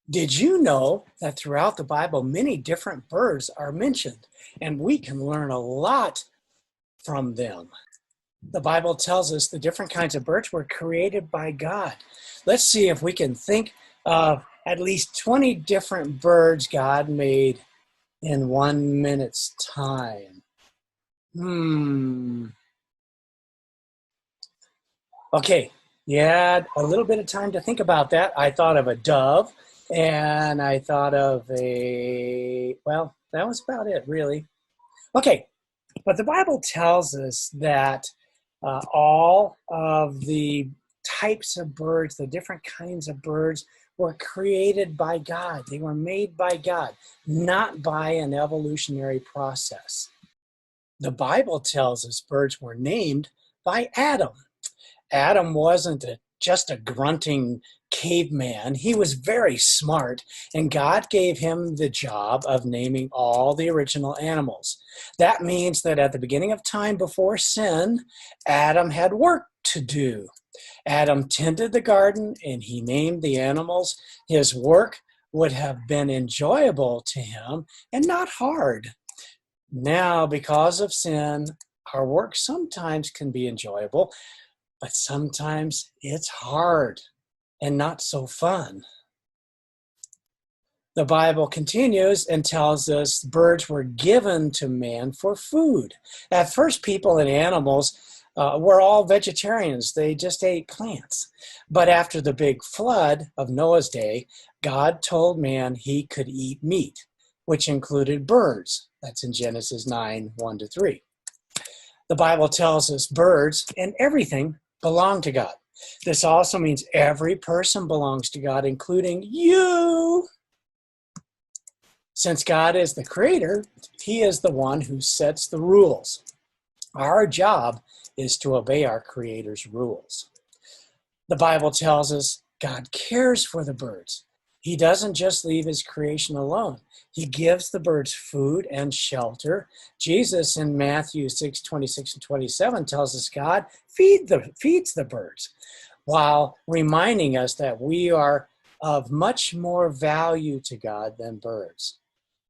Did you know that throughout the Bible, many different birds are mentioned, and we can learn a lot from them? The Bible tells us the different kinds of birds were created by God. Let's see if we can think of at least 20 different birds God made in 1 minute's time. Okay, you had a little bit of time to think about that. I thought of a dove, and I thought of well, that was about it, really. Okay, but the Bible tells us that all of the types of birds, the different kinds of birds, were created by God. They were made by God, not by an evolutionary process. The Bible tells us birds were named by Adam. Adam wasn't just a grunting caveman. He was very smart, and God gave him the job of naming all the original animals. That means that at the beginning of time before sin, Adam had work to do. Adam tended the garden and he named the animals. His work would have been enjoyable to him and not hard. Now, because of sin, our work sometimes can be enjoyable, but sometimes it's hard and not so fun. The Bible continues and tells us birds were given to man for food. At first, people and animals were all vegetarians. They just ate plants. But after the big flood of Noah's day, God told man he could eat meat, which included birds. That's in Genesis 9, 1-3. The Bible tells us birds and everything belong to God. This also means every person belongs to God, including you. Since God is the creator, he is the one who sets the rules. Our job is to obey our creator's rules. The Bible tells us God cares for the birds. He doesn't just leave his creation alone. He gives the birds food and shelter. Jesus in Matthew 6, 26 and 27 tells us God feeds the birds, while reminding us that we are of much more value to God than birds.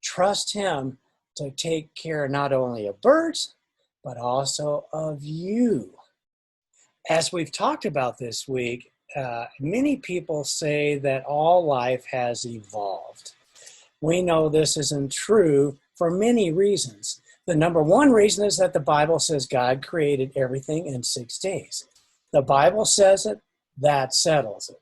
Trust him to take care not only of birds, but also of you. As we've talked about this week, many people say that all life has evolved. We know this isn't true for many reasons. The number one reason is that the Bible says God created everything in 6 days. The Bible says it, that settles it.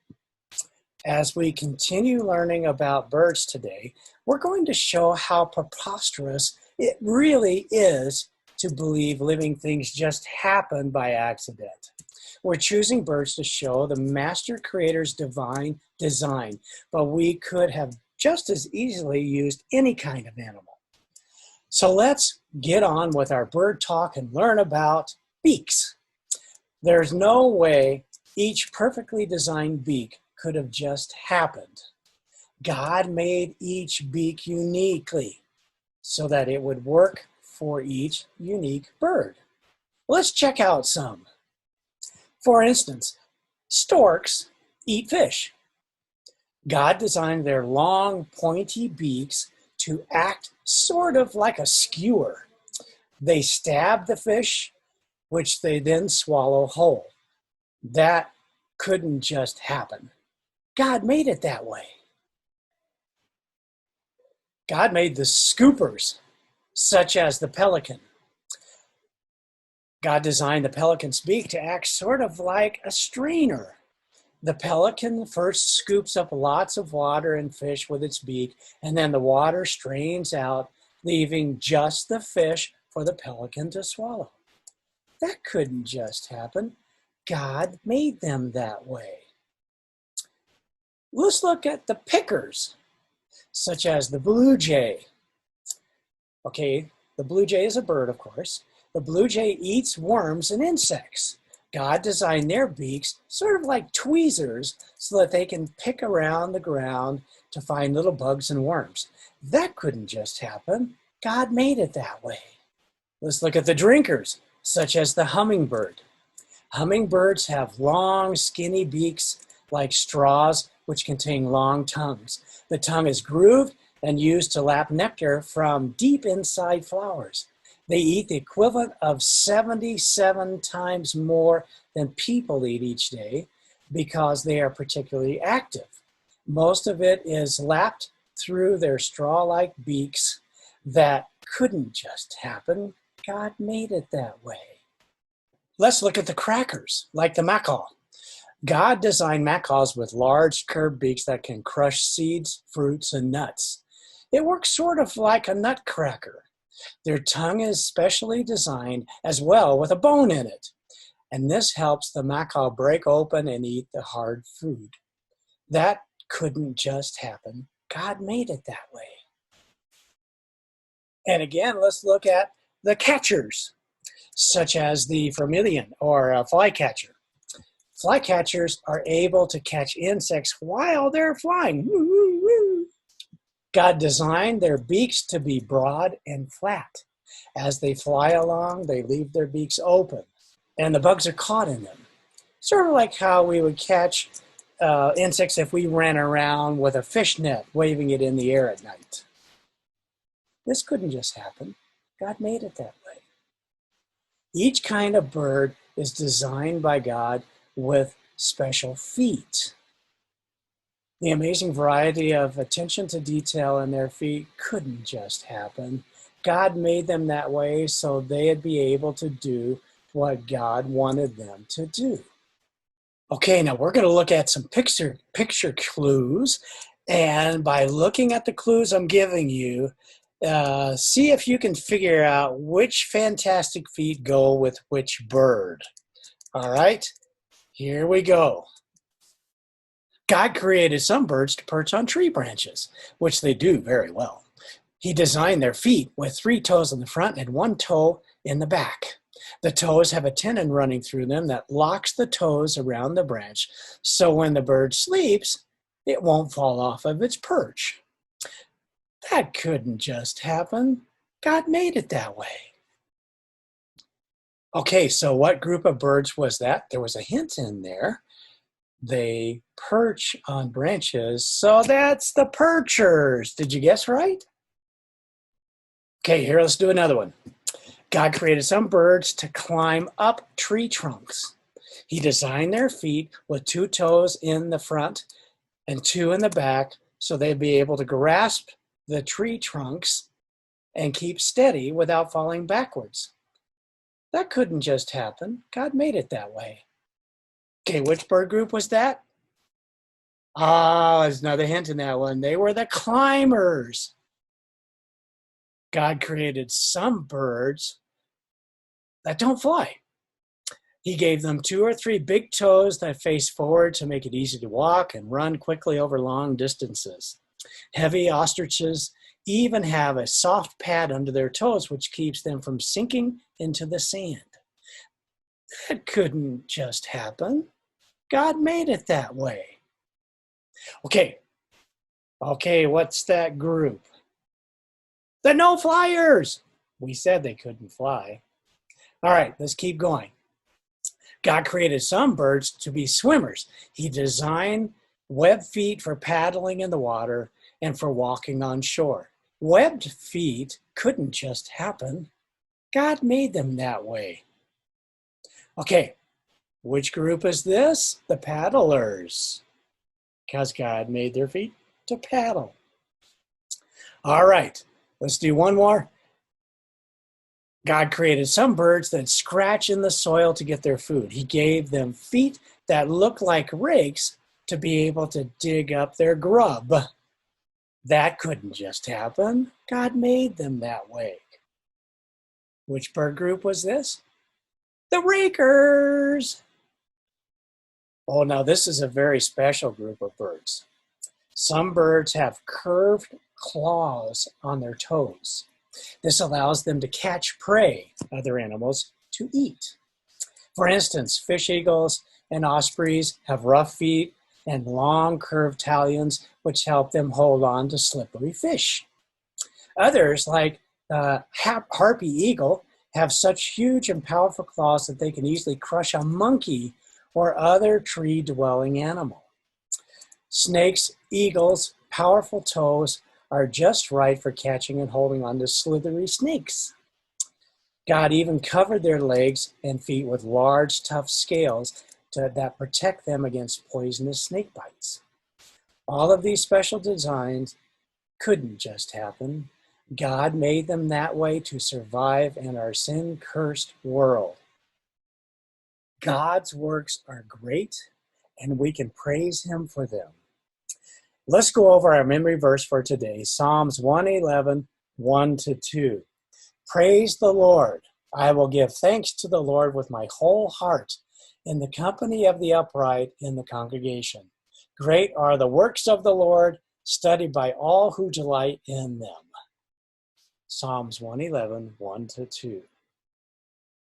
As we continue learning about birds today, we're going to show how preposterous it really is to believe living things just happen by accident. We're choosing birds to show the master creator's divine design, but we could have just as easily used any kind of animal. So let's get on with our bird talk and learn about beaks. There's no way each perfectly designed beak could have just happened. God made each beak uniquely so that it would work for each unique bird. Let's check out some. For instance, storks eat fish. God designed their long, pointy beaks to act sort of like a skewer. They stab the fish, which they then swallow whole. That couldn't just happen. God made it that way. God made the scoopers, such as the pelican. God designed the pelican's beak to act sort of like a strainer. The pelican first scoops up lots of water and fish with its beak, and then the water strains out, leaving just the fish for the pelican to swallow. That couldn't just happen. God made them that way. Let's look at the pickers, such as the blue jay. Okay, the blue jay is a bird, of course. The blue jay eats worms and insects. God designed their beaks sort of like tweezers so that they can pick around the ground to find little bugs and worms. That couldn't just happen. God made it that way. Let's look at the drinkers, such as the hummingbird. Hummingbirds have long, skinny beaks like straws which contain long tongues. The tongue is grooved and used to lap nectar from deep inside flowers. They eat the equivalent of 77 times more than people eat each day because they are particularly active. Most of it is lapped through their straw-like beaks. That couldn't just happen. God made it that way. Let's look at the crackers, like the macaw. God designed macaws with large curved beaks that can crush seeds, fruits, and nuts. It works sort of like a nutcracker. Their tongue is specially designed as well with a bone in it, and this helps the macaw break open and eat the hard food. That couldn't just happen. God made it that way. And again, let's look at the catchers, such as the vermilion or a flycatcher. Flycatchers are able to catch insects while they're flying. God designed their beaks to be broad and flat. As they fly along, they leave their beaks open, and the bugs are caught in them. Sort of like how we would catch insects if we ran around with a fish net, waving it in the air at night. This couldn't just happen. God made it that way. Each kind of bird is designed by God with special feet. The amazing variety of attention to detail in their feet couldn't just happen. God made them that way so they'd be able to do what God wanted them to do. Okay, now we're going to look at some picture clues, and by looking at the clues I'm giving you, see if you can figure out which fantastic feet go with which bird. All right, here we go. God created some birds to perch on tree branches, which they do very well. He designed their feet with 3 toes in the front and 1 toe in the back. The toes have a tendon running through them that locks the toes around the branch, so when the bird sleeps, it won't fall off of its perch. That couldn't just happen. God made it that way. Okay, so what group of birds was that? There was a hint in there. They perch on branches, so that's the perchers. Did you guess right? Okay, here, let's do another one. God created some birds to climb up tree trunks. He designed their feet with 2 toes in the front and 2 in the back, so they'd be able to grasp the tree trunks and keep steady without falling backwards. That couldn't just happen. God made it that way. Okay, which bird group was that? There's another hint in that one. They were the climbers. God created some birds that don't fly. He gave them 2 or 3 big toes that face forward to make it easy to walk and run quickly over long distances. Heavy ostriches even have a soft pad under their toes, which keeps them from sinking into the sand. That couldn't just happen. God made it that way. Okay, what's that group? The no-flyers. We said they couldn't fly. All right, let's keep going. God created some birds to be swimmers. He designed webbed feet for paddling in the water and for walking on shore. Webbed feet couldn't just happen. God made them that way. Okay, which group is this? The paddlers. Because God made their feet to paddle. All right, let's do one more. God created some birds that scratch in the soil to get their food. He gave them feet that look like rakes to be able to dig up their grub. That couldn't just happen. God made them that way. Which bird group was this? The rakers. Oh, now this is a very special group of birds. Some birds have curved claws on their toes. This allows them to catch prey, other animals, to eat. For instance, fish eagles and ospreys have rough feet and long curved talons, which help them hold on to slippery fish. Others, like the harpy eagle, have such huge and powerful claws that they can easily crush a monkey or other tree-dwelling animal. Snakes, eagles, powerful toes are just right for catching and holding on to slithery snakes. God even covered their legs and feet with large, tough scales that protect them against poisonous snake bites. All of these special designs couldn't just happen. God made them that way to survive in our sin-cursed world. God's works are great, and we can praise him for them. Let's go over our memory verse for today, Psalms 111, 1-2. Praise the Lord. I will give thanks to the Lord with my whole heart, in the company of the upright in the congregation. Great are the works of the Lord, studied by all who delight in them. Psalms 111, 1-2.